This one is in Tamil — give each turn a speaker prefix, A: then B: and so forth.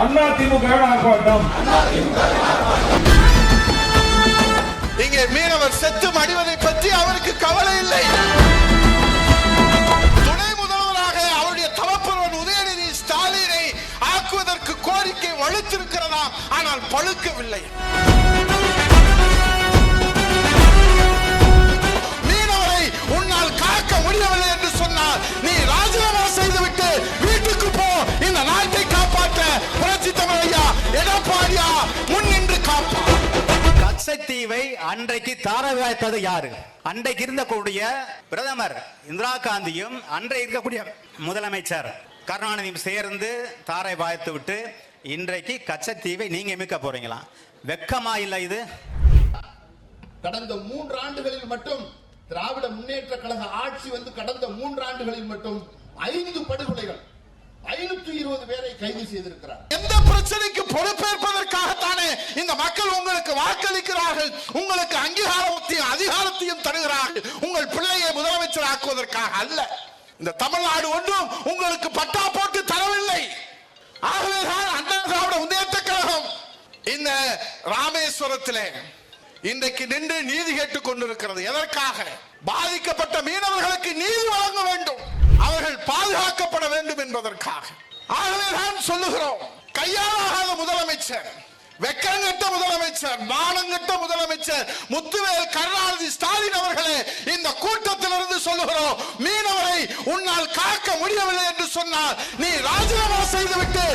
A: அதிமுக ஆர்ப்பாட்டம்.
B: இங்கே மீனவர் செத்து மடிவதை பற்றி அவருக்கு கவலை இல்லை. துணை முதல்வராக அவருடைய தவப்பொருவன் உதயநிதி ஸ்டாலினை ஆக்குவதற்கு கோரிக்கை வலுத்திருக்கிறதா, ஆனால் பழுக்கவில்லை. மீனவரை உன்னால் காக்க முடியவில்லை என்று சொன்னால் நீ ராஜினாமா செய்துவிட்டு வீட்டுக்கு போ. இந்த நாட்டை காப்பாற்ற புரட்சி தமிழையா எடப்பாடியா முன் நின்று காப்பா.
C: கச்சத்தீவை அன்றைக்கு தாரவாய்த்தது யாரு? அன்றைக்கு இருந்தக்கூடிய பிரதமர் இந்திரா காந்தியும் அன்றைக்கு இருக்கக்கூடிய முதலமைச்சர் கருணாநிதியும் சேர்ந்து தாரை வாய்த்து விட்டு இன்றைக்கு கச்சத்தீவை நீங்க மீட்க போறீங்களா? வெக்கமா இல்ல இது?
D: கடந்த 3 ஆண்டுகளில் மட்டும் திராவிட முன்னேற்ற கழக ஆட்சி வந்து கடந்த 3 ஆண்டுகளில் மட்டும் 5 படுகொலைகள் 520 பேரை கைது செய்திருக்கிறார்.
B: எந்த பிரச்சனைக்கு பொறுப்பேற்பதற்காகத்தானே இந்த மக்கள் உங்களுக்கு வாக்களிக்கிறார்கள், உங்களுக்கு அங்கீகாரத்தையும் அதிகாரத்தையும் தருகிறார்கள். உங்கள் பிள்ளையை முதலமைச்சர் ஆக்குவதற்காக அல்ல. இந்த தமிழ்நாடு ஒன்றும் உங்களுக்கு பட்டா போட்டு தரவில்லை. ஆகவேதான் அண்ணா திராவிட முன்னேற்ற கழகம் இந்த ராமேஸ்வரத்திலே இன்றைக்கு நின்று நீதி கேட்டுக் கொண்டிருக்கிறது. எதற்காக? பாதிக்கப்பட்ட மீனவர்களுக்கு நீதி வழங்க வேண்டும், அவர்கள் பாதுகாக்கப்பட வேண்டும் என்பதற்காக. ஆகவேதான் சொல்லுகிறோம், கையாளாகாத முதலமைச்சர், வெக்கங்கட்ட முதலமைச்சர், மானங்கட்ட முதலமைச்சர் முத்துவேல் கருணாநிதி ஸ்டாலின் அவர்களே, இந்த கூட்டத்திலிருந்து சொல்லுகிறோம், மீனவரை உன்னால் காக்க முடியவில்லை என்று சொன்னால் நீ ராஜினாமா செய்துவிட்டு